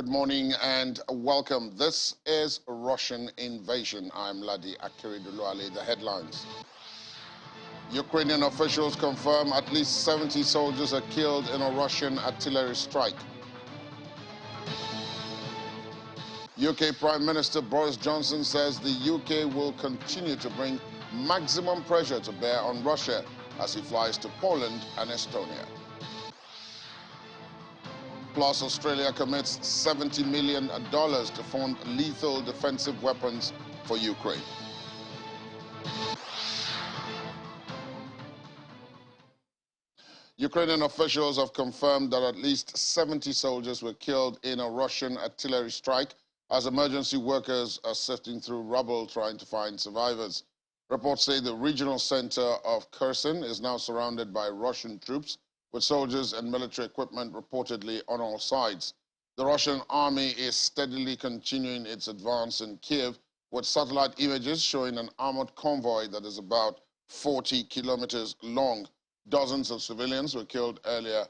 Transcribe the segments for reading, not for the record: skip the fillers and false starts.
Good morning and welcome. This is Russian Invasion. I'm Ladi Akiriduluale. The headlines. Ukrainian officials confirm at least 70 soldiers are killed in a Russian artillery strike. UK Prime Minister Boris Johnson says the UK will continue to bring maximum pressure to bear on Russia as he flies to Poland and Estonia. Plus, Australia commits $70 million to fund lethal defensive weapons for Ukraine. Ukrainian officials have confirmed that at least 70 soldiers were killed in a Russian artillery strike as emergency workers are sifting through rubble trying to find survivors. Reports say the regional center of Kherson is now surrounded by Russian troops, with soldiers and military equipment reportedly on all sides. The Russian army is steadily continuing its advance in Kiev, with satellite images showing an armored convoy that is about 40 kilometers long. Dozens of civilians were killed earlier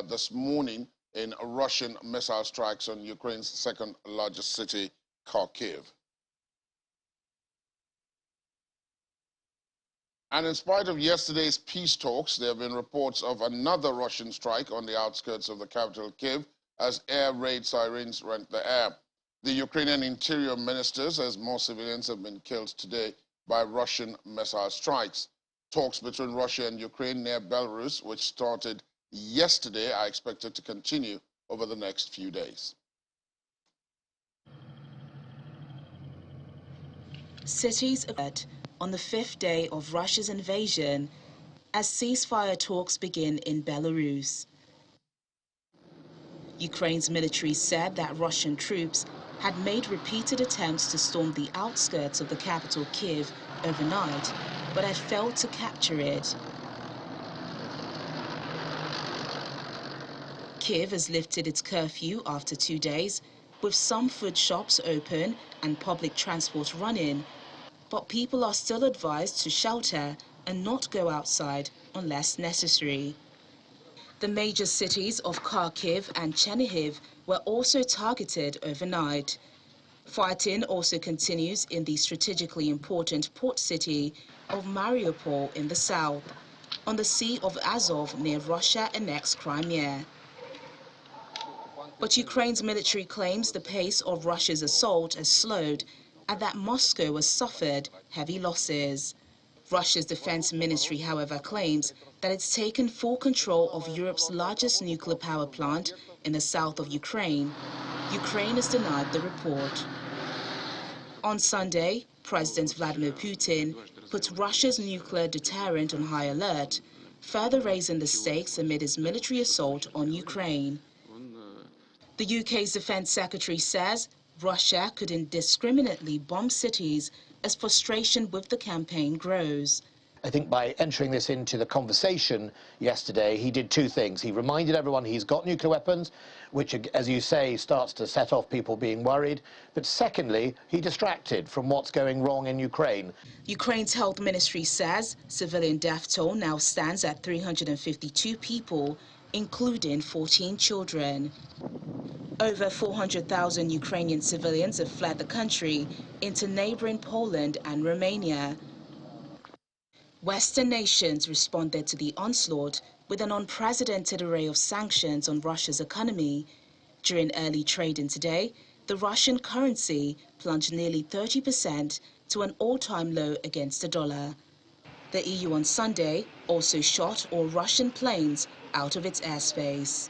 this morning in Russian missile strikes on Ukraine's second largest city, Kharkiv. And in spite of yesterday's peace talks, there have been reports of another Russian strike on the outskirts of the capital, Kyiv, as air raid sirens rent the air. The Ukrainian Interior Minister says more civilians have been killed today by Russian missile strikes. Talks between Russia and Ukraine near Belarus, which started yesterday, are expected to continue over the next few days. Cities alert on the fifth day of Russia's invasion as ceasefire talks begin in Belarus. Ukraine's military said that Russian troops had made repeated attempts to storm the outskirts of the capital Kyiv overnight, but had failed to capture it. Kyiv has lifted its curfew after 2 days, with some food shops open and public transport running, but people are still advised to shelter and not go outside unless necessary. The major cities of Kharkiv and Chernihiv were also targeted overnight. Fighting also continues in the strategically important port city of Mariupol in the south, on the Sea of Azov near Russia-annexed Crimea. But Ukraine's military claims the pace of Russia's assault has slowed and that Moscow has suffered heavy losses. Russia's defense ministry, however, claims that it's taken full control of Europe's largest nuclear power plant in the south of Ukraine. Ukraine has denied the report. On Sunday, President Vladimir Putin put Russia's nuclear deterrent on high alert, further raising the stakes amid his military assault on Ukraine. The UK's defense secretary says Russia could indiscriminately bomb cities as frustration with the campaign grows. I think by entering this into the conversation yesterday, he did two things. He reminded everyone he's got nuclear weapons, which, as you say, starts to set off people being worried. But secondly, he distracted from what's going wrong in Ukraine. Ukraine's health ministry says civilian death toll now stands at 352 people, including 14 children. Over 400,000 Ukrainian civilians have fled the country into neighboring Poland and Romania. Western nations responded to the onslaught with an unprecedented array of sanctions on Russia's economy. During early trading today, the Russian currency plunged nearly 30% to an all-time low against the dollar. The EU on Sunday also shot all Russian planes out of its airspace.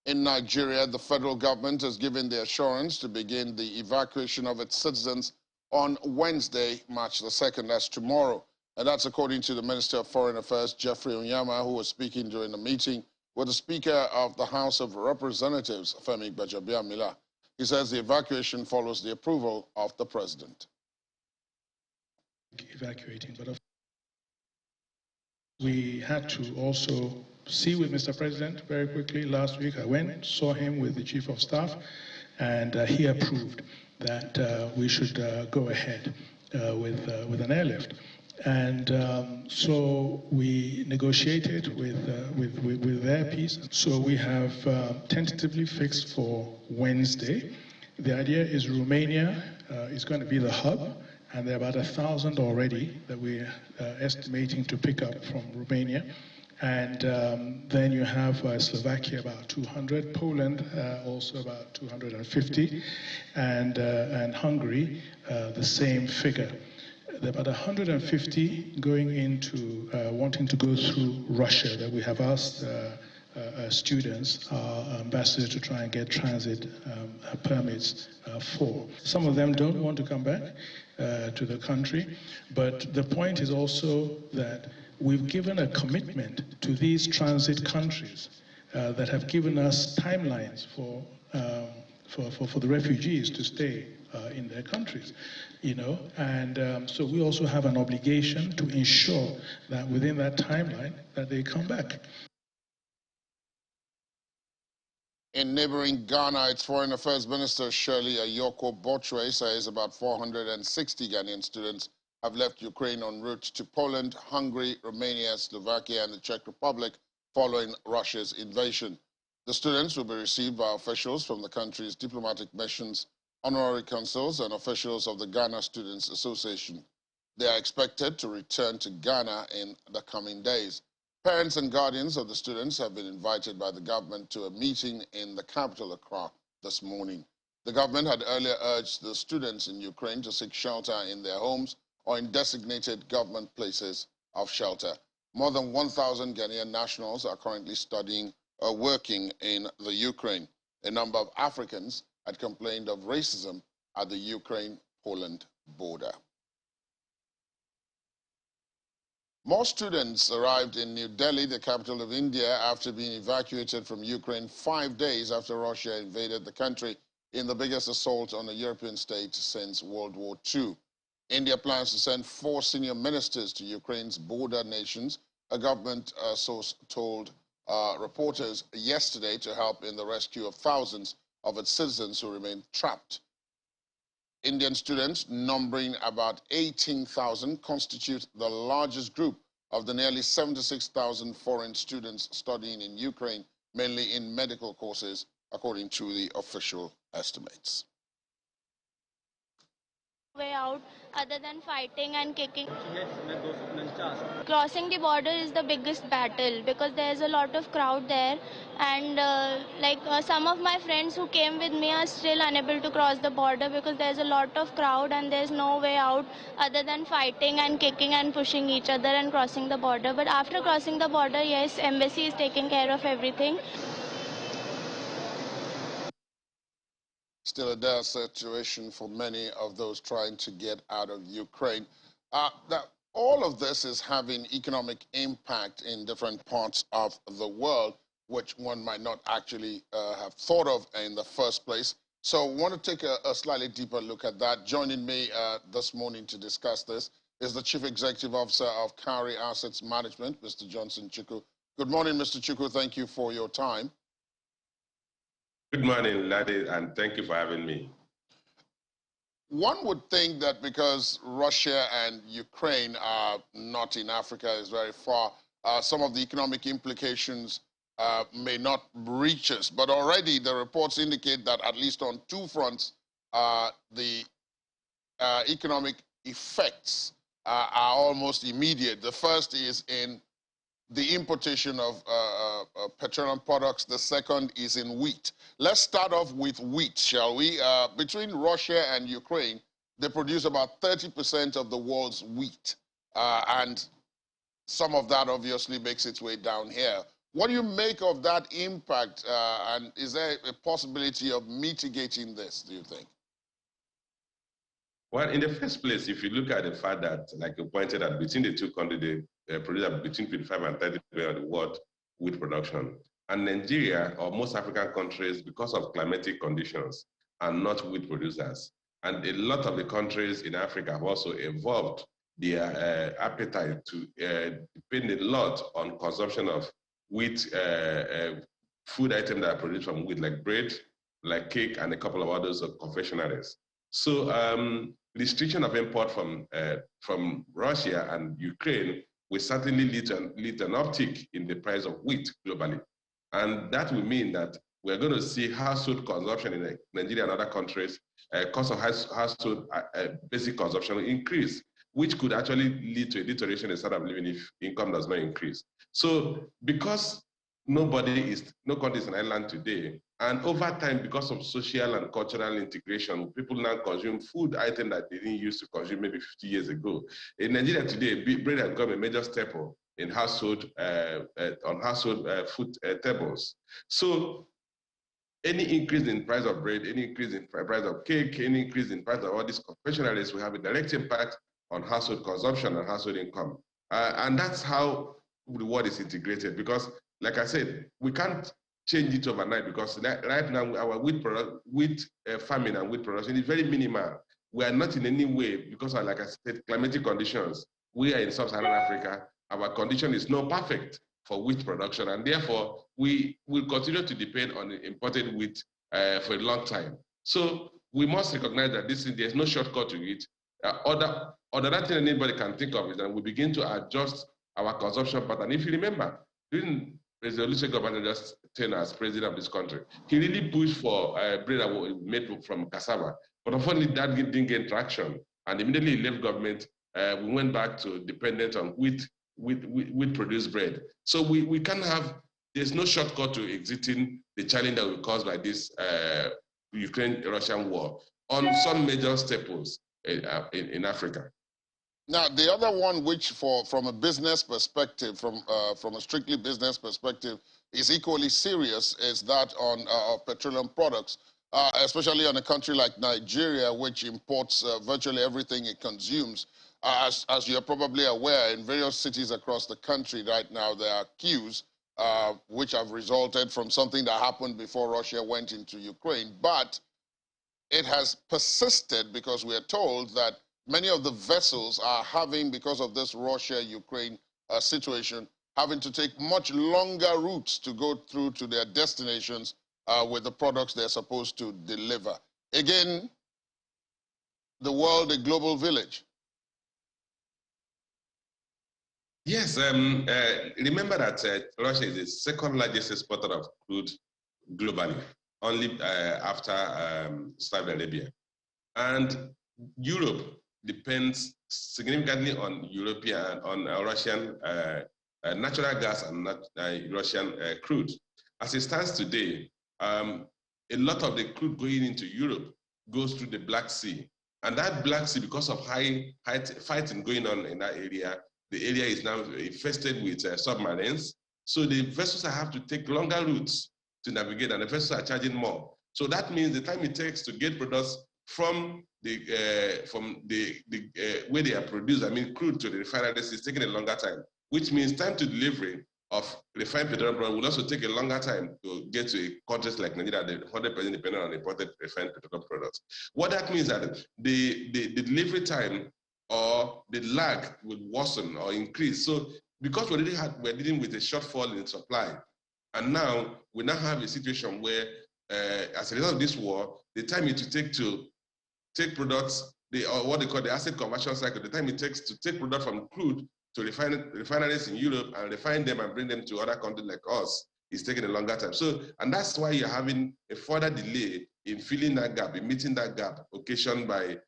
In Nigeria, the federal government has given the assurance to begin the evacuation of its citizens on Wednesday, March the 2nd, that's tomorrow. And that's according to the Minister of Foreign Affairs, Jeffrey Onyema, who was speaking during a meeting with the Speaker of the House of Representatives, Femi Gbajabiamila. He says the evacuation follows the approval of the President. Evacuating, but we had to also see with Mr. President very quickly. Last week I went, saw him with the Chief of Staff, and he approved that we should go ahead with an airlift. And so we negotiated with their piece. So we have tentatively fixed for Wednesday. The idea is Romania is going to be the hub, and there are about 1,000 already that we're estimating to pick up from Romania. And then you have Slovakia about 200, Poland also about 250, and Hungary the same figure. There are about 150 going into wanting to go through Russia that we have asked students, our ambassadors, to try and get transit permits for. Some of them don't want to come back to the country, but the point is also that we've given a commitment to these transit countries that have given us timelines for the refugees to stay in their countries, and so we also have an obligation to ensure that within that timeline that they come back. In neighboring Ghana, its Foreign Affairs Minister Shirley Ayoko Bochwe says about 460 Ghanaian students have left Ukraine en route to Poland, Hungary, Romania, Slovakia, and the Czech Republic following Russia's invasion. The students will be received by officials from the country's diplomatic missions, honorary consuls, and officials of the Ghana Students Association. They are expected to return to Ghana in the coming days. Parents and guardians of the students have been invited by the government to a meeting in the capital, Accra, this morning. The government had earlier urged the students in Ukraine to seek shelter in their homes or in designated government places of shelter. More than 1,000 Ghanaian nationals are currently studying or working in the Ukraine. A number of Africans had complained of racism at the Ukraine-Poland border. More students arrived in New Delhi, the capital of India, after being evacuated from Ukraine 5 days after Russia invaded the country in the biggest assault on a European state since World War II. India plans to send 4 senior ministers to Ukraine's border nations, a government source told reporters yesterday, to help in the rescue of thousands of its citizens who remain trapped. Indian students, numbering about 18,000, constitute the largest group of the nearly 76,000 foreign students studying in Ukraine, mainly in medical courses, according to the official estimates. Way out other than fighting and kicking. Crossing the border is the biggest battle because there's a lot of crowd there, and some of my friends who came with me are still unable to cross the border because there's a lot of crowd and there's no way out other than fighting and kicking and pushing each other and crossing the border. But after crossing the border, yes, embassy is taking care of everything. Still a dire situation for many of those trying to get out of Ukraine. Now, all of this is having economic impact in different parts of the world, which one might not actually have thought of in the first place. So I want to take a slightly deeper look at that. Joining me this morning to discuss this is the Chief Executive Officer of Cowrie Assets Management, Mr. Johnson Chukwu. Good morning, Mr. Chukwu. Thank you for your time. Good morning, Ladi, and thank you for having me. One would think that because Russia and Ukraine are not in Africa, is very far, some of the economic implications may not reach us. But already the reports indicate that at least on 2 fronts, the economic effects are almost immediate. The first is in the importation of petroleum products. The second is in wheat. Let's start off with wheat, shall we? Between Russia and Ukraine, they produce about 30% of the world's wheat. And some of that obviously makes its way down here. What do you make of that impact? And is there a possibility of mitigating this, do you think? Well, in the first place, if you look at the fact that, like you pointed out, between the two countries, they produce between 25 and 30% of the world wheat production. And Nigeria, or most African countries, because of climatic conditions, are not wheat producers. And a lot of the countries in Africa have also evolved their appetite to depend a lot on consumption of wheat food items that are produced from wheat, like bread, like cake, and a couple of others of confectionaries. So restriction of import from Russia and Ukraine will certainly lead to an uptick in the price of wheat globally. And that will mean that we're going to see household consumption in Nigeria and other countries, cost of household basic consumption will increase, which could actually lead to a deterioration in standard of living if income does not increase. So because no country is an island today, and over time, because of social and cultural integration, people now consume food items that they didn't used to consume maybe 50 years ago. In Nigeria today, bread has become a major staple in household food tables. So any increase in price of bread, any increase in price of cake, any increase in price of all these confectionaries will have a direct impact on household consumption and household income. And that's how the world is integrated. Because, like I said, we can't change it overnight because right now our wheat farming and wheat production is very minimal. We are not in any way, because of, like I said, climatic conditions. We are in sub-Saharan Africa. Our condition is not perfect for wheat production, and therefore we will continue to depend on imported wheat for a long time. So we must recognize that there's no shortcut to it. Other thing anybody can think of is that we begin to adjust our consumption pattern. If you remember, during President Olusegun Obasanjo's tenure as president of this country, he really pushed for bread that was made from cassava. But unfortunately, that didn't gain traction. And immediately he left government, we went back to dependent on wheat produced bread. So we can't have, there's no shortcut to exiting the challenge that will be caused by this Ukraine-Russian war on some major staples in Africa. Now, the other one, which from a business perspective, from a strictly business perspective, is equally serious, is that on petroleum products, especially on a country like Nigeria, which imports virtually everything it consumes. As you're probably aware, in various cities across the country right now, there are queues, which have resulted from something that happened before Russia went into Ukraine. But it has persisted because we are told that many of the vessels are having, because of this Russia-Ukraine situation, having to take much longer routes to go through to their destinations with the products they're supposed to deliver. Again, the world a global village. Yes, remember that Russia is the second largest exporter of crude globally, only after Saudi Arabia. And Europe depends significantly on Russian natural gas and Russian crude. As it stands today, a lot of the crude going into Europe goes through the Black Sea. And that Black Sea, because of high fighting going on in that area, the area is now infested with submarines. So the vessels have to take longer routes to navigate, and the vessels are charging more. So that means the time it takes to get products from where they are produced, I mean crude, to the refineries, is taking a longer time, which means time to delivery of refined petroleum products will also take a longer time to get to countries like Nigeria, that 100% dependent on imported refined petroleum products. What that means is that the delivery time or the lag will worsen or increase. So because we're dealing with a shortfall in supply, and now we now have a situation where, as a result of this war, the time it will take to take products, or what they call the asset conversion cycle, the time it takes to take product from crude to refineries in Europe and refine them and bring them to other countries like us, is taking a longer time. So, and that's why you're having a further delay in filling that gap, in meeting that gap occasioned by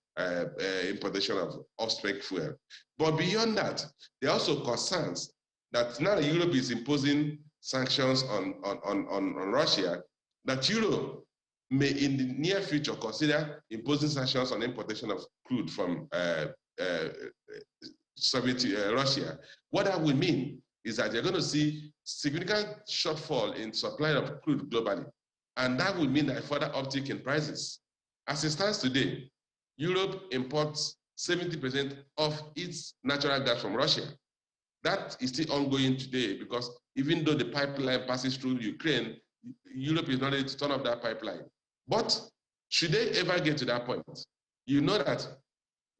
importation of off-spec fuel. But beyond that, there are also concerns that now Europe is imposing sanctions on Russia, that Europe may in the near future consider imposing sanctions on importation of crude from Soviet Russia. What that will mean is that you're going to see significant shortfall in supply of crude globally. And that will mean a further uptick in prices. As it stands today, Europe imports 70% of its natural gas from Russia. That is still ongoing today because even though the pipeline passes through Ukraine, Europe is not ready to turn off that pipeline. But should they ever get to that point, you know that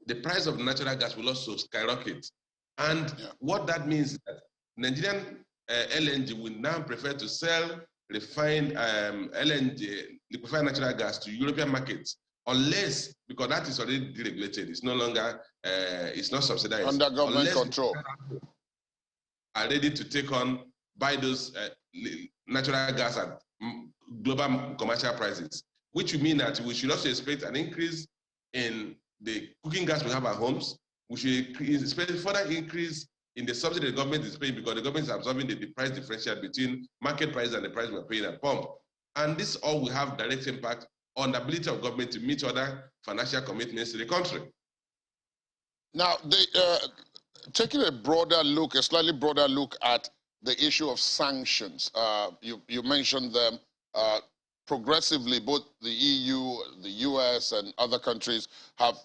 the price of natural gas will also skyrocket. And what that means is that Nigerian LNG will now prefer to sell refined LNG, liquefied natural gas, to European markets unless, because that is already deregulated, it's no longer, it's not subsidized. Under government unless control. Are ready to take on, buy those natural gas at global commercial prices, which would mean that we should also expect an increase in the cooking gas we have at homes. We should expect further increase in the subsidy the government is paying, because the government is absorbing the price differential between market price and the price we're paying at pump. And this all will have direct impact on the ability of government to meet other financial commitments to the country. Now, taking a broader look, a slightly broader look at the issue of sanctions, you mentioned them progressively. Both the EU, the US, and other countries have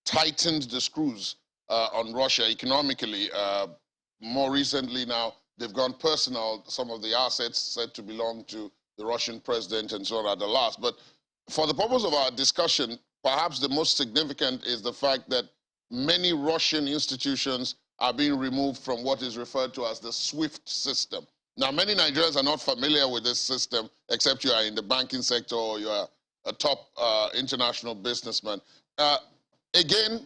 tightened the screws on Russia economically. More recently now, they've gone personal. Some of the assets said to belong to the Russian president and so on at the last. But for the purpose of our discussion, perhaps the most significant is the fact that many Russian institutions are being removed from what is referred to as the SWIFT system. Now, many Nigerians are not familiar with this system, except you are in the banking sector or you are a top international businessman. Again,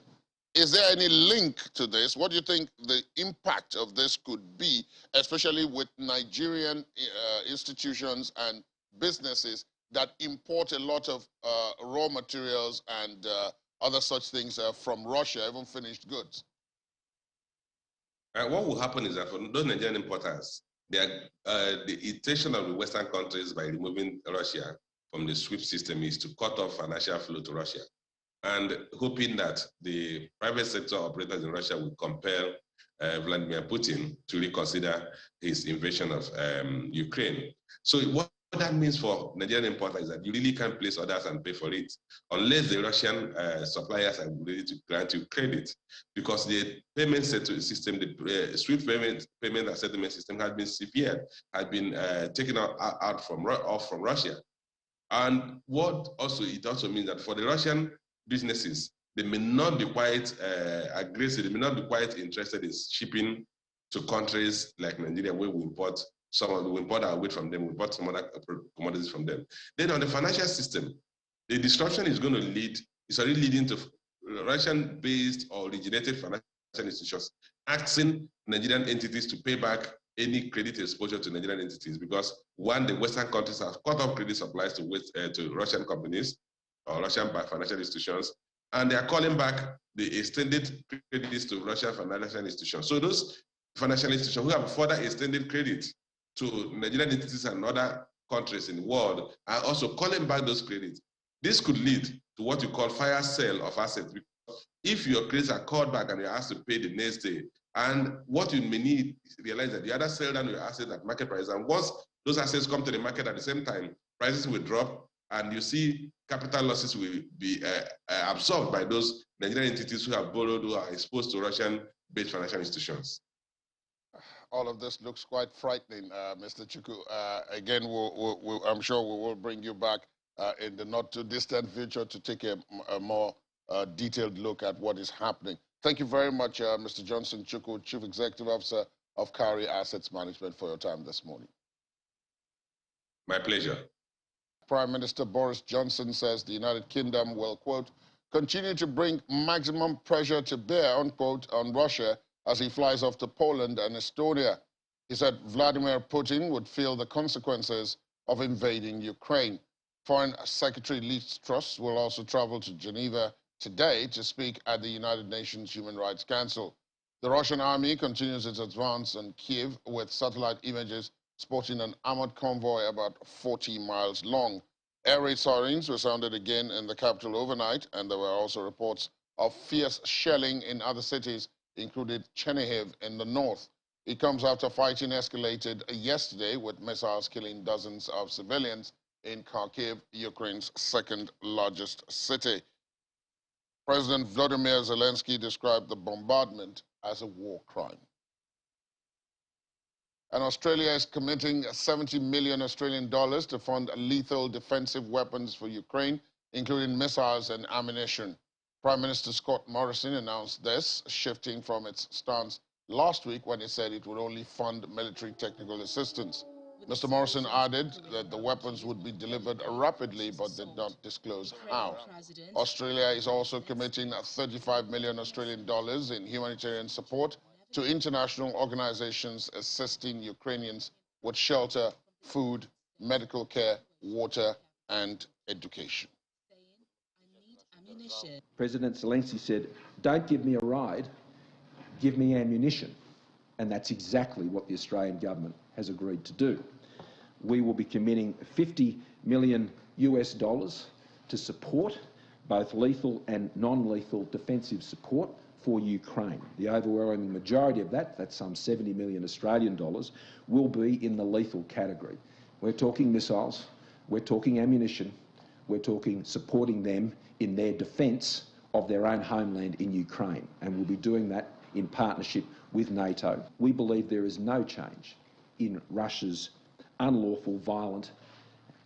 is there any link to this? What do you think the impact of this could be, especially with Nigerian institutions and businesses that import a lot of raw materials and other such things from Russia, even finished goods? What will happen is that for those Nigerian importers, the intention of the Western countries by removing Russia from the SWIFT system is to cut off financial flow to Russia, and hoping that the private sector operators in Russia will compel Vladimir Putin to reconsider his invasion of Ukraine. So what that means for Nigerian importers is that you really can't place orders and pay for it unless the Russian suppliers are ready to grant you credit, because the payment system, the SWIFT payment and settlement system has been severed, has been taken off from Russia. And it also means that for the Russian businesses, they may not be quite aggressive, they may not be quite interested in shipping to countries like Nigeria, where we import our weight from them, we import some other commodities from them. Then on the financial system, the disruption is going to it's already leading to Russian-based or originated financial institutions asking Nigerian entities to pay back any credit exposure to Nigerian entities, because one, the Western countries have cut off credit supplies to Russian companies or Russian financial institutions, and they are calling back the extended credits to Russian financial institutions. So those financial institutions who have further extended credit to Nigerian entities and other countries in the world are also calling back those credits. This could lead to what you call fire sale of assets. If your credits are called back and you're asked to pay the next day, and what you may need is to realize that the other sell down your assets at market price, and once those assets come to the market at the same time, prices will drop, and you see capital losses will be absorbed by those Nigerian entities who have borrowed, who are exposed to Russian-based financial institutions. All of this looks quite frightening, Mr. Chukwu. Again, I'm sure we will bring you back in the not-too-distant future to take a more detailed look at what is happening. Thank you very much, Mr. Johnson Chukwu, Chief Executive Officer of Cowrie Assets Management, for your time this morning. My pleasure. Prime Minister Boris Johnson says the United Kingdom will, quote, continue to bring maximum pressure to bear, unquote, on Russia as he flies off to Poland and Estonia. He said Vladimir Putin would feel the consequences of invading Ukraine. Foreign Secretary Liz Truss will also travel to Geneva today to speak at the United Nations Human Rights Council. The Russian army continues its advance on Kyiv with satellite images sporting an armored convoy about 40 miles long. Air raid sirens were sounded again in the capital overnight, and there were also reports of fierce shelling in other cities, including Chernihiv in the north. It comes after fighting escalated yesterday, with missiles killing dozens of civilians in Kharkiv, Ukraine's second largest city. President Volodymyr Zelensky described the bombardment as a war crime. And Australia is committing 70 million Australian dollars to fund lethal defensive weapons for Ukraine, including missiles and ammunition. Prime Minister Scott Morrison announced this, shifting from its stance last week when he said it would only fund military technical assistance. Mr. Morrison added that the weapons would be delivered rapidly but did not disclose how. Australia is also committing 35 million Australian dollars in humanitarian support to international organizations assisting Ukrainians with shelter, food, medical care, water, and education. President Zelensky said, "Don't give me a ride, give me ammunition." And that's exactly what the Australian government has agreed to do. We will be committing 50 million US dollars to support both lethal and non-lethal defensive support for Ukraine. The overwhelming majority of that, that's some 70 million Australian dollars, will be in the lethal category. We're talking missiles, we're talking ammunition, we're talking supporting them in their defence of their own homeland in Ukraine, and we'll be doing that in partnership with NATO. We believe there is no change in Russia's unlawful, violent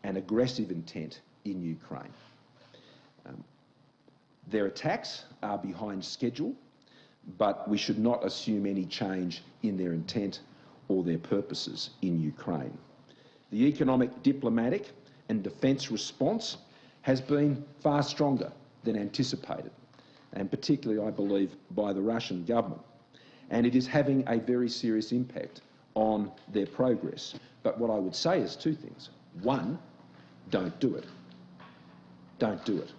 and aggressive intent in Ukraine. Their attacks are behind schedule, but we should not assume any change in their intent or their purposes in Ukraine. The economic, diplomatic and defence response has been far stronger than anticipated, and particularly, I believe, by the Russian government. And it is having a very serious impact on their progress. But what I would say is two things. One, don't do it. Don't do it.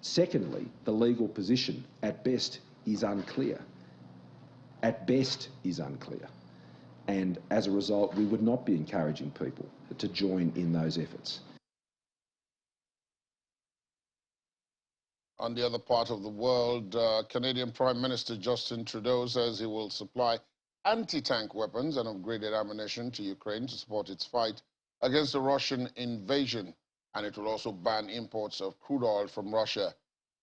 Secondly, the legal position at best is unclear. At best is unclear. And as a result, we would not be encouraging people to join in those efforts. On the other part of the world, Canadian Prime Minister Justin Trudeau says he will supply anti-tank weapons and upgraded ammunition to Ukraine to support its fight against the Russian invasion, and it will also ban imports of crude oil from Russia.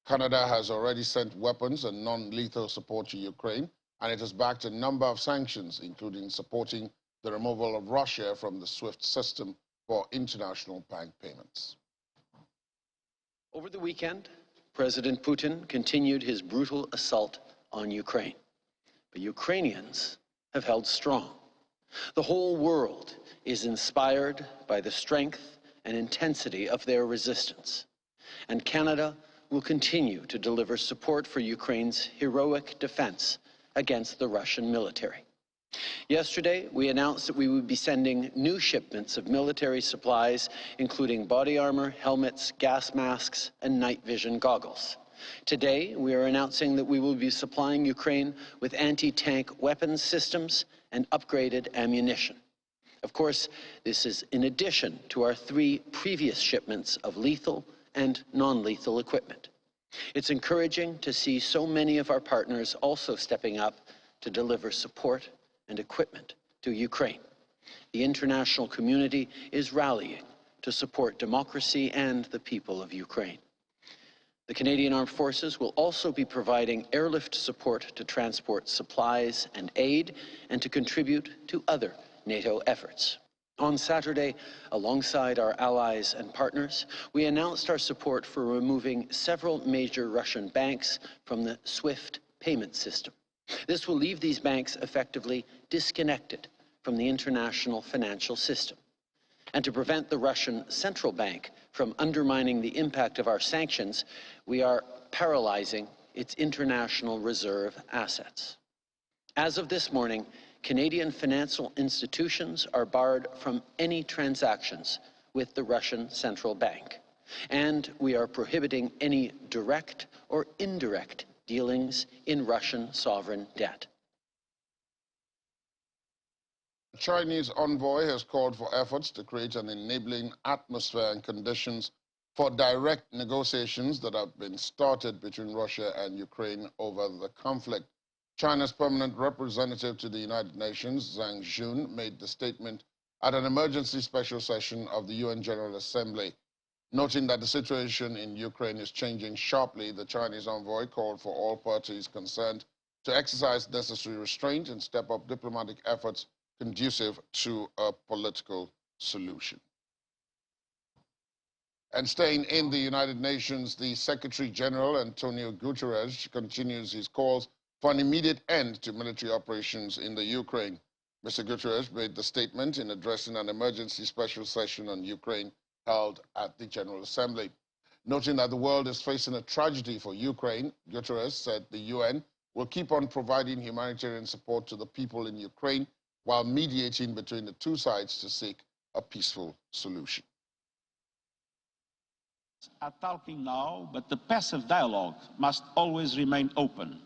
Canada has already sent weapons and non-lethal support to Ukraine, and it has backed a number of sanctions, including supporting the removal of Russia from the SWIFT system for international bank payments. Over the weekend, President Putin continued his brutal assault on Ukraine. But Ukrainians have held strong. The whole world is inspired by the strength and intensity of their resistance. And Canada will continue to deliver support for Ukraine's heroic defense against the Russian military. Yesterday, we announced that we would be sending new shipments of military supplies, including body armor, helmets, gas masks, and night vision goggles. Today, we are announcing that we will be supplying Ukraine with anti-tank weapons systems and upgraded ammunition. Of course, this is in addition to our 3 previous shipments of lethal and non-lethal equipment. It's encouraging to see so many of our partners also stepping up to deliver support and equipment to Ukraine. The international community is rallying to support democracy and the people of Ukraine. The Canadian Armed Forces will also be providing airlift support to transport supplies and aid and to contribute to other NATO efforts. On Saturday, alongside our allies and partners, we announced our support for removing several major Russian banks from the SWIFT payment system. This will leave these banks effectively disconnected from the international financial system. And to prevent the Russian central bank from undermining the impact of our sanctions, we are paralyzing its international reserve assets. As of this morning, Canadian financial institutions are barred from any transactions with the Russian central bank, and we are prohibiting any direct or indirect dealings in Russian sovereign debt. The Chinese envoy has called for efforts to create an enabling atmosphere and conditions for direct negotiations that have been started between Russia and Ukraine over the conflict. China's permanent representative to the United Nations, Zhang Jun, made the statement at an emergency special session of the UN General Assembly. Noting that the situation in Ukraine is changing sharply, the Chinese envoy called for all parties concerned to exercise necessary restraint and step up diplomatic efforts conducive to a political solution. And staying in the United Nations, the Secretary General, Antonio Guterres, continues his calls for an immediate end to military operations in the Ukraine. Mr. Guterres made the statement in addressing an emergency special session on Ukraine held at the General Assembly. Noting that the world is facing a tragedy for Ukraine, Guterres said the UN will keep on providing humanitarian support to the people in Ukraine while mediating between the two sides to seek a peaceful solution. Are talking now, but the passive dialogue must always remain open.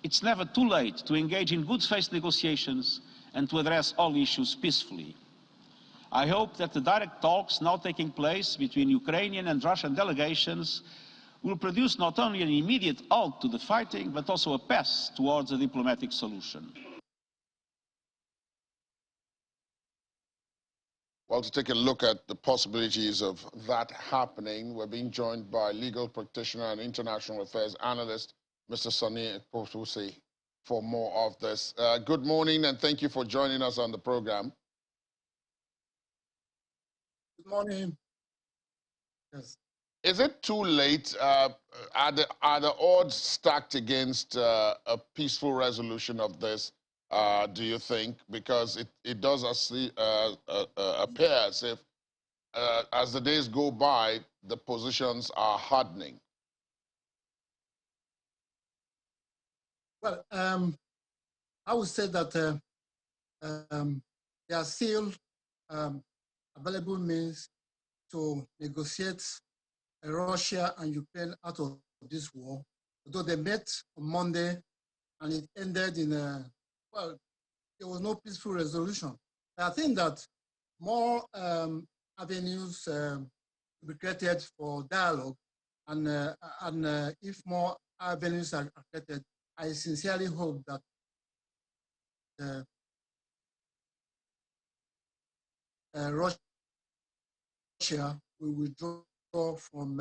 It's never too late to engage in good faith negotiations and to address all issues peacefully. I hope that the direct talks now taking place between Ukrainian and Russian delegations will produce not only an immediate halt to the fighting, but also a path towards a diplomatic solution. Well, to take a look at the possibilities of that happening, we're being joined by legal practitioner and international affairs analyst, Mr. Sani Ekpotusi, for more of this. Good morning, and thank you for joining us on the program. Good morning. Yes. Is it too late? Are the odds stacked against a peaceful resolution of this, do you think? Because it does appear as if, as the days go by, the positions are hardening. Well, I would say that there are still available means to negotiate Russia and Ukraine out of this war. Although they met on Monday and it ended in well, there was no peaceful resolution. I think that more avenues to be created for dialogue, and if more avenues are created, I sincerely hope that Russia will withdraw from.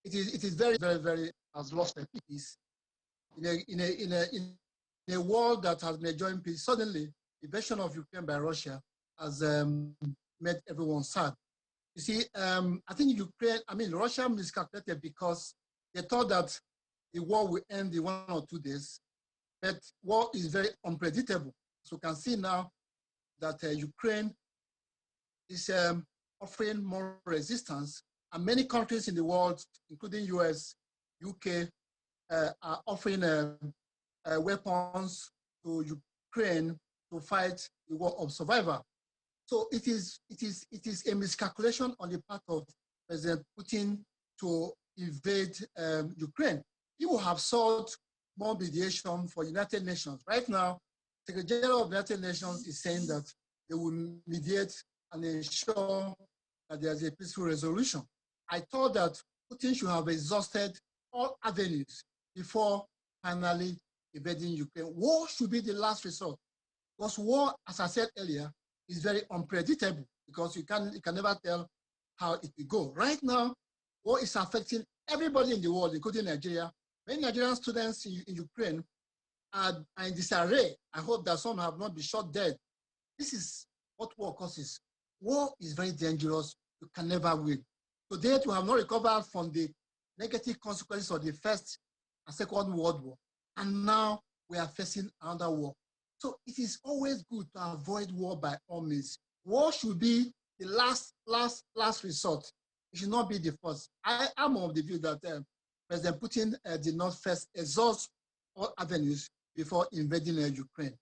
It is very has lost a peace in a world that has been enjoying peace. Suddenly, the invasion of Ukraine by Russia has made everyone sad. You see, I think Russia miscalculated because they thought that the war will end in 1 or 2 days, but war is very unpredictable. So we can see now that Ukraine is offering more resistance, and many countries in the world, including US, UK, are offering weapons to Ukraine to fight the war of survival. So it is a miscalculation on the part of President Putin to invade Ukraine. He will have sought more mediation for United Nations. Right now, Secretary General of the United Nations is saying that they will mediate and ensure that there's a peaceful resolution. I thought that Putin should have exhausted all avenues before finally invading Ukraine. War should be the last resort, because war, as I said earlier, is very unpredictable because you can never tell how it will go. Right now, war is affecting everybody in the world, including Nigeria. Many Nigerian students in Ukraine are in disarray. I hope that some have not been shot dead. This is what war causes. War is very dangerous. You can never win. Today, we have not recovered from the negative consequences of the First and Second World War. And now we are facing another war. So it is always good to avoid war by all means. War should be the last resort. It should not be the first. I am of the view that President Putin did not first exhaust all avenues before invading Ukraine.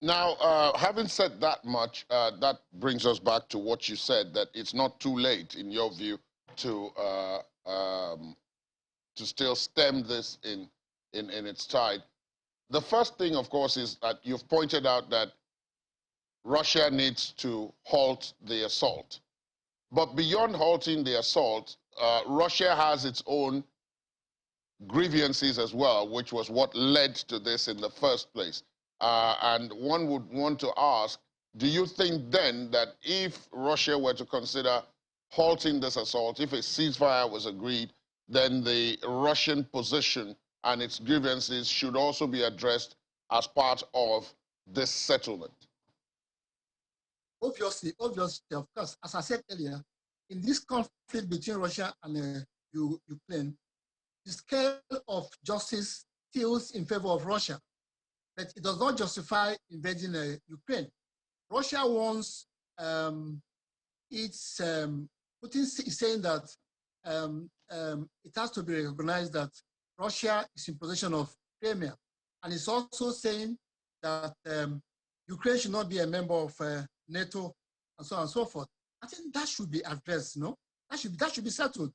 Now, having said that much, that brings us back to what you said, that it's not too late, in your view, to still stem this in its tide. The first thing, of course, is that you've pointed out that Russia needs to halt the assault. But beyond halting the assault, Russia has its own grievances as well, which was what led to this in the first place. And one would want to ask, do you think then that if Russia were to consider halting this assault, if a ceasefire was agreed, then the Russian position and its grievances should also be addressed as part of this settlement? Obviously, of course, as I said earlier, in this conflict between Russia and Ukraine, the scale of justice tilts in favor of Russia. but it does not justify invading Ukraine. Russia wants Putin is saying that it has to be recognized that Russia is in possession of Crimea, and it's also saying that Ukraine should not be a member of NATO, and so on and so forth. I think that should be addressed. No, that should be settled.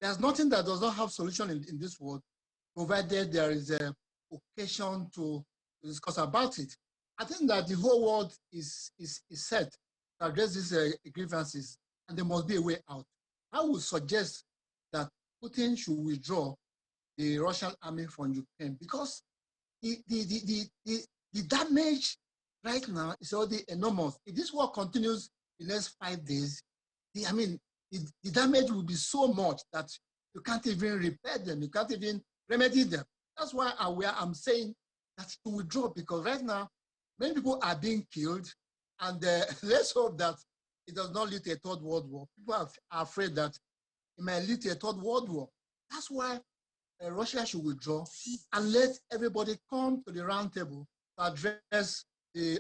There's nothing that does not have solution in this world, provided there is a occasion to discuss about it. I think that the whole world is set to address these grievances, and there must be a way out. I would suggest that Putin should withdraw the Russian army from Ukraine, because the damage right now is already enormous. If this war continues in the next 5 days, the damage will be so much that you can't even repair them, you can't even remedy them. That's why I'm saying that to withdraw, because right now, many people are being killed, and let's hope that it does not lead to a third world war. People are afraid that it might lead to a third world war. That's why Russia should withdraw and let everybody come to the round table to address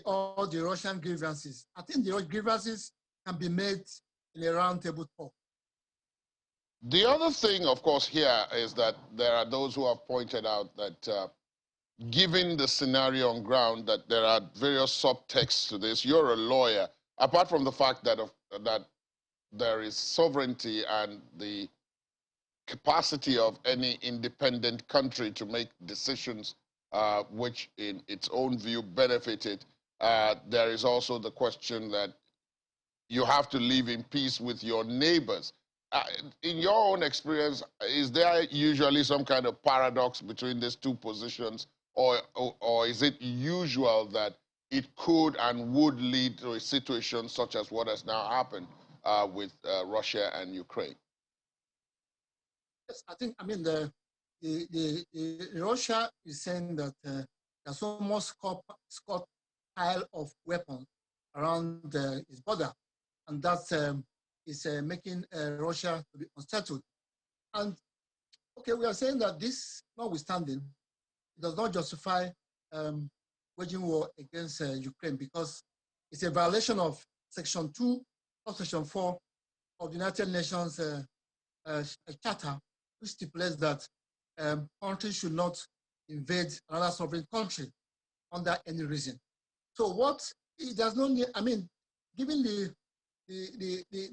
all the Russian grievances. I think the grievances can be made in a round table talk. The other thing, of course, here is that there are those who have pointed out that given the scenario on ground, that there are various subtexts to this. You're a lawyer. Apart from the fact that there is sovereignty and the capacity of any independent country to make decisions which, in its own view, benefit it, there is also the question that you have to live in peace with your neighbors. In your own experience, is there usually some kind of paradox between these two positions, or is it usual that it could and would lead to a situation such as what has now happened with Russia and Ukraine? Yes, the Russia is saying that there's so much stockpile of weapons around its border, and that is making Russia to be unsettled. And okay, we are saying that this, notwithstanding, it does not justify waging war against Ukraine, because it's a violation of Section 2 or Section 4 of the United Nations Charter, which stipulates that countries should not invade another sovereign country under any reason. So there's no need, given the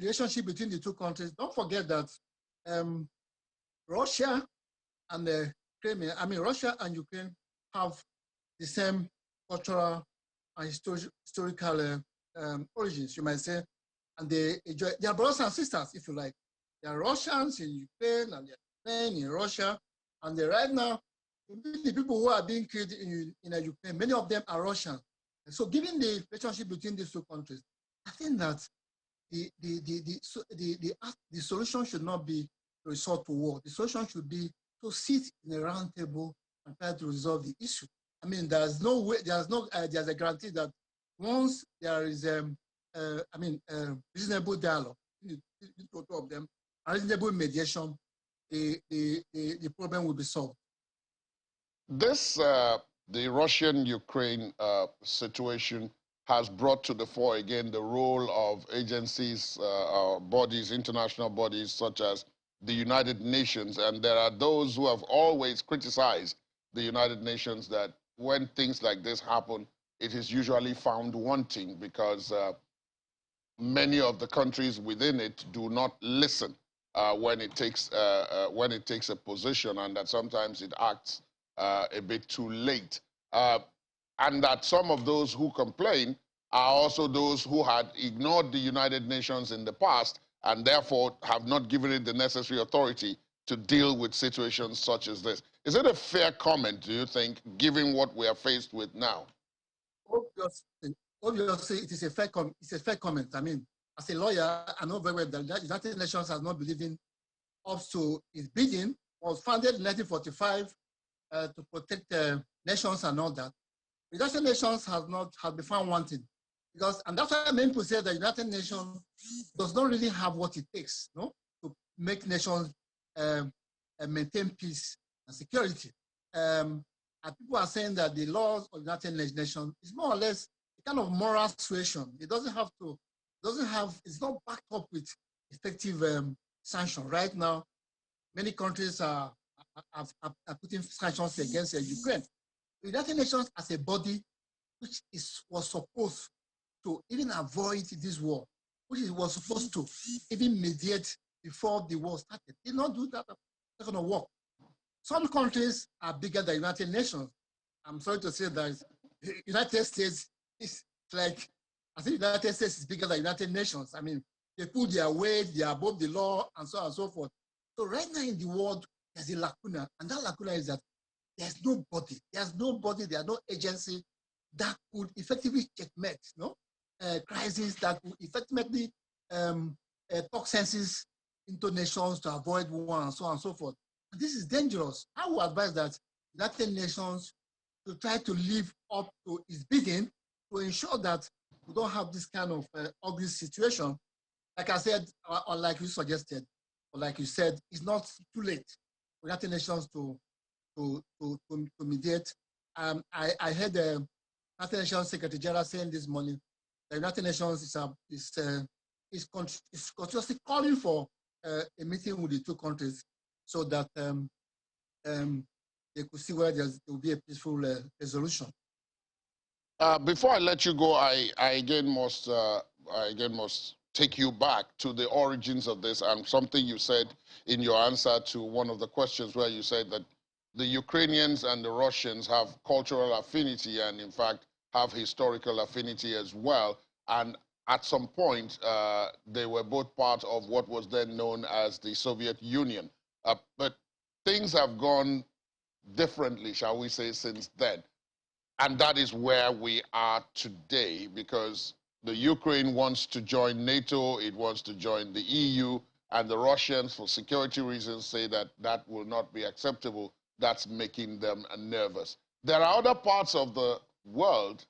relationship between the two countries, don't forget that Russia and Russia and Ukraine have the same cultural and historical origins, you might say, and they are brothers and sisters, if you like. There are Russians in Ukraine, and there are men in Russia, and right now, the people who are being killed in Ukraine, many of them are Russian. So given the relationship between these two countries, I think that the solution should not be to resort to war. The solution should be to sit in a round table and try to resolve the issue. There's no way, there's a guarantee that once there is reasonable dialogue between the two of them, and reasonable mediation, the problem will be solved. This, the Russian-Ukraine situation has brought to the fore again the role of agencies, bodies, international bodies such as the United Nations. And there are those who have always criticized the United Nations that when things like this happen, it is usually found wanting because many of the countries within it do not listen when it takes a position, and that sometimes it acts a bit too late. And that some of those who complain are also those who had ignored the United Nations in the past and therefore have not given it the necessary authority to deal with situations such as this. Is it a fair comment, do you think, given what we are faced with now? Obviously, it is a fair comment. As a lawyer, I know very well that the United Nations has not been living up to its bidding. Was founded in 1945 to protect nations and all that. The United Nations has been found wanting, and that's why many people say that the United Nations does not really have what it takes, to make nations maintain peace and security. people are saying that the laws of the United Nations is more or less a kind of moral suasion. It it's not backed up with effective sanctions. Right now, many countries are putting sanctions against Ukraine. The United Nations as a body which was supposed to even avoid this war, which was supposed to even mediate before the war started, did not do that. That's going to work. Some countries are bigger than the United Nations. I'm sorry to say that the United States is like, I think the United States is bigger than the United Nations. I mean, they pull their weight, they are above the law, and so on and so forth. So right now in the world, there's a lacuna, and that lacuna is that there's nobody, there's no agency that could effectively checkmate, crisis, that could effectively talk senses into nations to avoid war and so on and so forth. And this is dangerous. I would advise that United Nations to try to live up to its bidding to ensure that we don't have this kind of ugly situation. Like I said, or like you suggested, or like you said, it's not too late for United Nations to mediate. I heard the United Nations Secretary General saying this morning the United Nations is continuously calling for a meeting with the two countries so that they could see whether there will be a peaceful resolution. Before I let you go, I again must take you back to the origins of this and something you said in your answer to one of the questions where you said that the Ukrainians and the Russians have cultural affinity and, in fact, have historical affinity as well. And at some point, they were both part of what was then known as the Soviet Union. But things have gone differently, shall we say, since then. And that is where we are today, because the Ukraine wants to join NATO, it wants to join the EU, and the Russians, for security reasons, say that that will not be acceptable. That's making them nervous. There are other parts of the world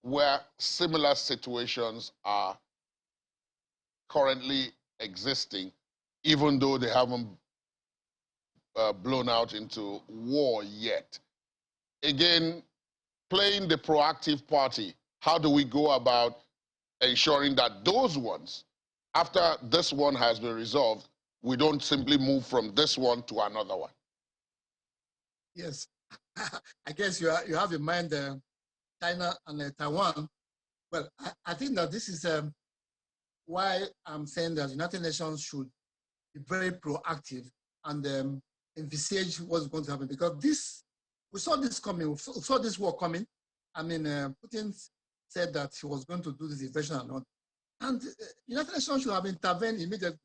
where similar situations are currently existing, even though they haven't blown out into war yet. Again, playing the proactive party, how do we go about ensuring that those ones, after this one has been resolved, we don't simply move from this one to another one? Yes, I guess you have in mind China and Taiwan. Well, I think that this is why I'm saying that the United Nations should be very proactive and envisage what's going to happen, because we saw this coming, we saw this war coming. I mean, Putin said that he was going to do this invasion and all. And the United Nations should have intervened immediately.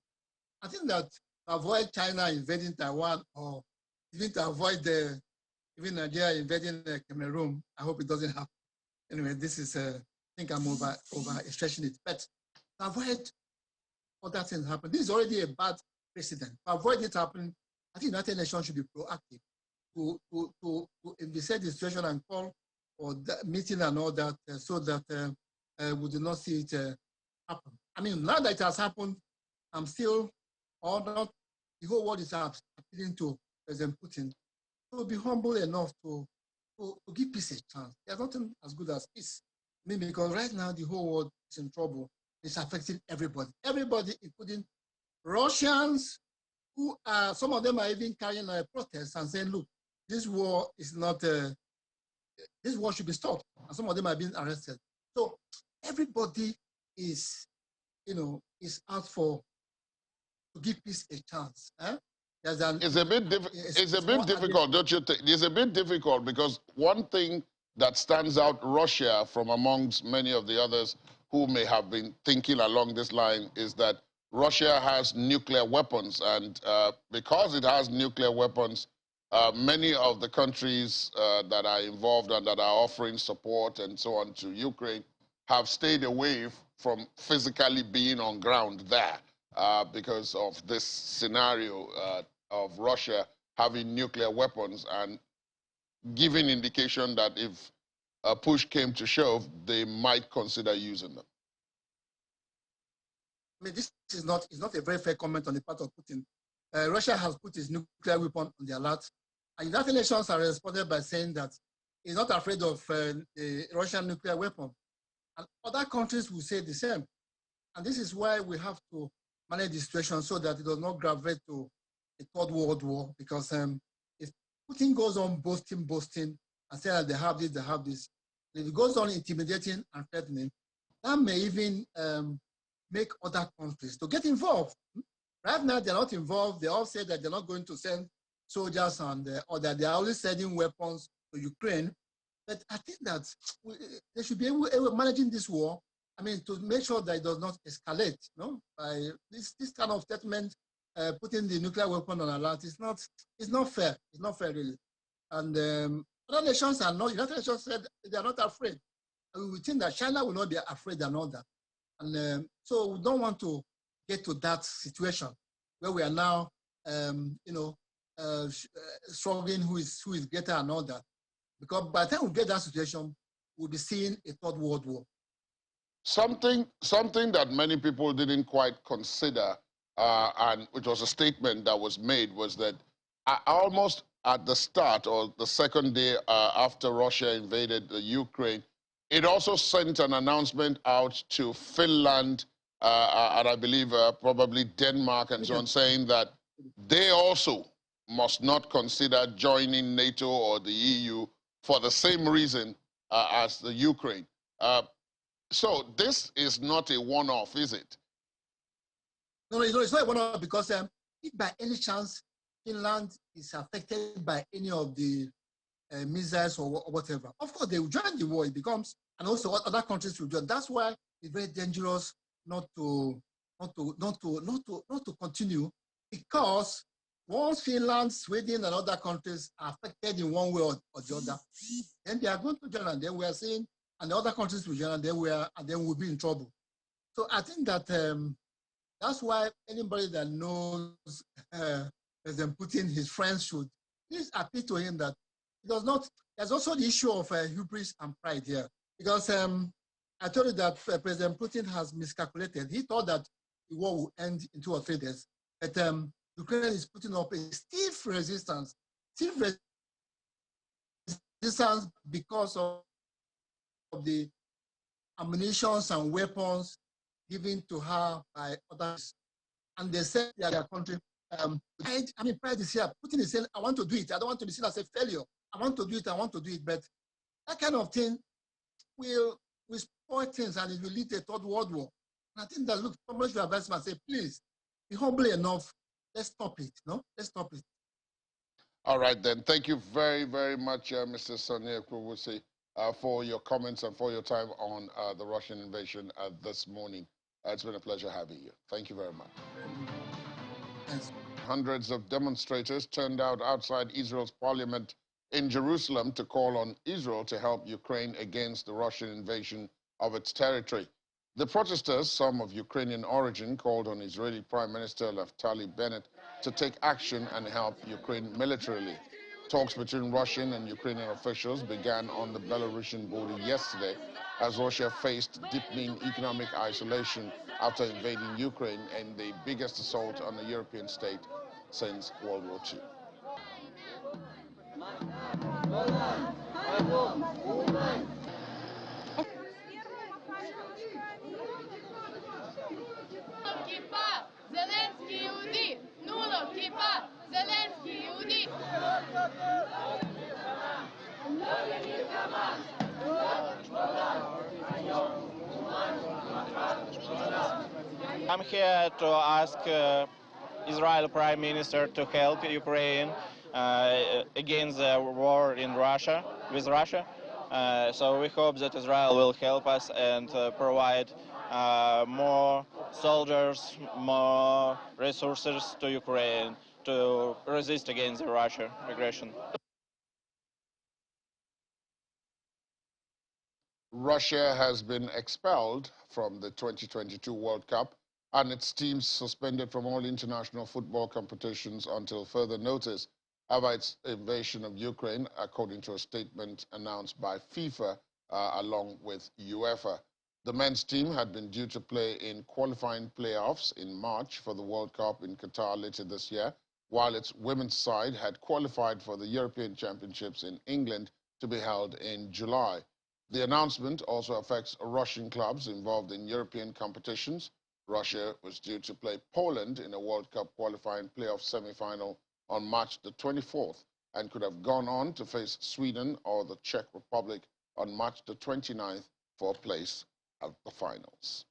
I think that to avoid China invading Taiwan, or even to avoid even Nigeria invading Cameroon, I hope it doesn't happen. Anyway, this is, I think I'm over stretching it. But to avoid other things happen, this is already a bad precedent. To avoid it happening, I think the United Nations should be proactive to investigate the situation and call for the meeting and all that, so that we do not see it happen. I mean, now that it has happened, I'm still, or not, the whole world is appealing to President Putin to be humble enough to give peace a chance. There's nothing as good as peace. I mean, because right now the whole world is in trouble. It's affecting everybody. Everybody, including Russians, who are, some of them are even carrying a protest and saying, look, this war is not, this war should be stopped. And some of them are being arrested. So everybody is, is out to give peace a chance. It's a bit difficult, don't you think? It's a bit difficult because one thing that stands out Russia from amongst many of the others who may have been thinking along this line is that Russia has nuclear weapons, and because it has nuclear weapons, many of the countries that are involved and that are offering support and so on to Ukraine have stayed away from physically being on ground there. Because of this scenario of Russia having nuclear weapons and giving indication that if a push came to shove, they might consider using them. I mean, this is not a very fair comment on the part of Putin. Russia has put its nuclear weapon on the alert, and the United Nations have responded by saying that is not afraid of the Russian nuclear weapon. And other countries will say the same. And this is why we have to manage the situation so that it does not gravitate to a third world war, because if Putin goes on boasting, and saying that they have this, if it goes on intimidating and threatening, that may even make other countries to get involved. Right now, they're not involved. They all say that they're not going to send soldiers or that they're only sending weapons to Ukraine. But I think that they should be able managing this war. I mean, to make sure that it does not escalate. No, by this kind of statement, putting the nuclear weapon on alert is not fair. It's not fair, really. And other nations are not. United Nations said they are not afraid. And we think that China will not be afraid and all that. And so we don't want to get to that situation where we are now, struggling who is greater and all that. Because by the time we get that situation, we'll be seeing a third world war. Something that many people didn't quite consider, and which was a statement that was made, was that almost at the start or the second day after Russia invaded the Ukraine, it also sent an announcement out to Finland and I believe probably Denmark and so on, saying that they also must not consider joining NATO or the EU for the same reason as the Ukraine. So this is not a one-off, is it? No, it's not a one-off, because if by any chance Finland is affected by any of the missiles or whatever, of course they will join the war. It becomes, and also other countries will join. That's why it's very dangerous not to continue, because once Finland, Sweden, and other countries are affected in one way or the other, then they are going to join, and then we are seeing, and the other countries will join, and then we'll be in trouble. So I think that that's why anybody that knows President Putin, his friends, should please appeal to him that it does not. There's also the issue of hubris and pride here, because I told you that President Putin has miscalculated. He thought that the war will end in 2 or 3 days, but Ukraine is putting up a stiff resistance because of the ammunitions and weapons given to her by others. And they said that their country, pride is here. Putin is saying, I want to do it. I don't want to be seen as a failure. I want to do it. But that kind of thing will spoil things, and it will lead to a third world war. And I think that, look, somebody should advise me and say, please, be humble enough. Let's stop it. No, let's stop it. All right, then. Thank you very, very much, Mr. Sonia Kwuwusi, for your comments and for your time on the Russian invasion this morning. It's been a pleasure having you. Thank you very much. Thanks. Hundreds of demonstrators turned out outside Israel's parliament in Jerusalem to call on Israel to help Ukraine against the Russian invasion of its territory. The protesters, some of Ukrainian origin, called on Israeli Prime Minister Naftali Bennett to take action and help Ukraine militarily. Talks between Russian and Ukrainian officials began on the Belarusian border yesterday as Russia faced deepening economic isolation after invading Ukraine and the biggest assault on a European state since World War II. I'm here to ask Israel Prime Minister to help Ukraine against the war in Russia, with Russia. So we hope that Israel will help us and provide more soldiers, more resources to Ukraine to resist against the Russian aggression. Russia has been expelled from the 2022 World Cup and its teams suspended from all international football competitions until further notice about its invasion of Ukraine, according to a statement announced by FIFA along with UEFA. The men's team had been due to play in qualifying playoffs in March for the World Cup in Qatar later this year, while its women's side had qualified for the European Championships in England to be held in July. The announcement also affects Russian clubs involved in European competitions. Russia was due to play Poland in a World Cup qualifying playoff semi-final on March the 24th and could have gone on to face Sweden or the Czech Republic on March the 29th for a place at the finals.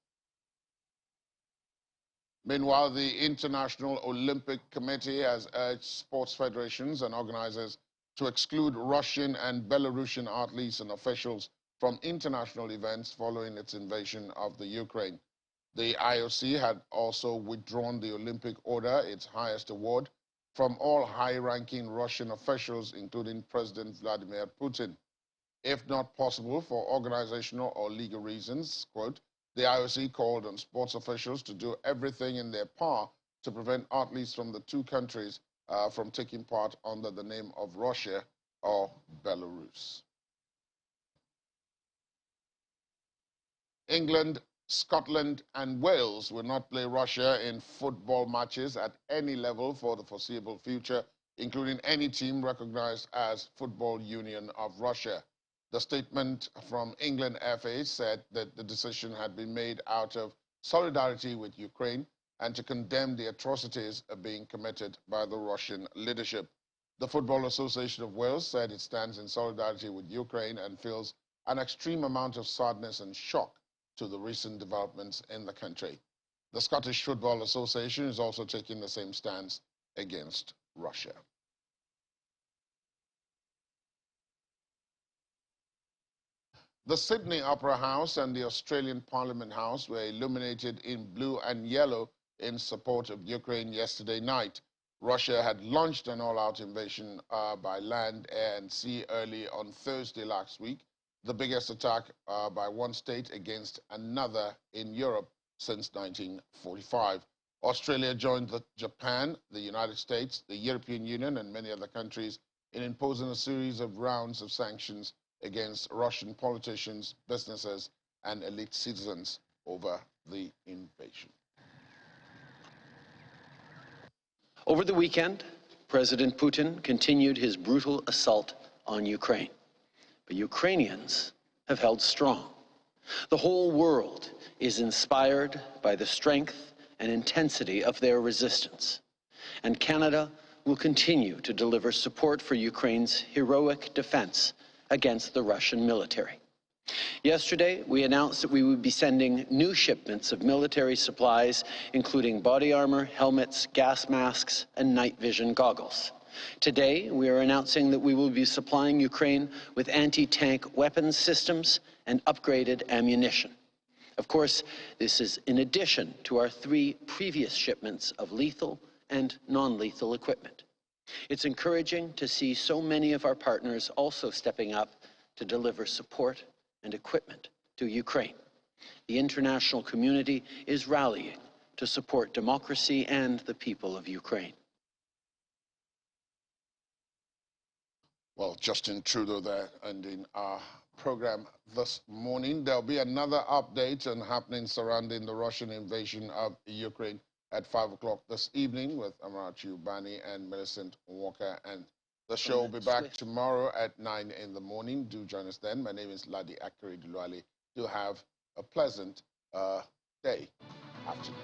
Meanwhile, the International Olympic Committee has urged sports federations and organizers to exclude Russian and Belarusian athletes and officials from international events following its invasion of the Ukraine. The IOC had also withdrawn the Olympic Order, its highest award, from all high-ranking Russian officials, including President Vladimir Putin. If not possible for organizational or legal reasons, quote, the IOC called on sports officials to do everything in their power to prevent athletes from the two countries from taking part under the name of Russia or Belarus. England, Scotland, and Wales will not play Russia in football matches at any level for the foreseeable future, including any team recognized as Football Union of Russia. The statement from England FA said that the decision had been made out of solidarity with Ukraine and to condemn the atrocities being committed by the Russian leadership. The Football Association of Wales said it stands in solidarity with Ukraine and feels an extreme amount of sadness and shock to the recent developments in the country. The Scottish Football Association is also taking the same stance against Russia. The Sydney Opera House and the Australian Parliament House were illuminated in blue and yellow in support of Ukraine yesterday night. Russia had launched an all-out invasion by land, air, and sea early on Thursday last week, the biggest attack by one state against another in Europe since 1945. Australia joined Japan, the United States, the European Union, and many other countries in imposing a series of rounds of sanctions against Russian politicians, businesses, and elite citizens over the invasion. Over the weekend, President Putin continued his brutal assault on Ukraine. But Ukrainians have held strong. The whole world is inspired by the strength and intensity of their resistance. And Canada will continue to deliver support for Ukraine's heroic defense against the Russian military. Yesterday, we announced that we would be sending new shipments of military supplies, including body armor, helmets, gas masks, and night vision goggles. Today, we are announcing that we will be supplying Ukraine with anti-tank weapons systems and upgraded ammunition. Of course, this is in addition to our 3 previous shipments of lethal and non-lethal equipment. It's encouraging to see so many of our partners also stepping up to deliver support and equipment to Ukraine. The international community is rallying to support democracy and the people of Ukraine. Well, Justin Trudeau there ending our program this morning. There'll be another update on happenings surrounding the Russian invasion of Ukraine at 5 o'clock this evening with Amarachi Ubani and Millicent Walker. And the show will be back tomorrow at 9 in the morning. Do join us then. My name is Ladi Akari Duluali. Do have a pleasant day. Afternoon.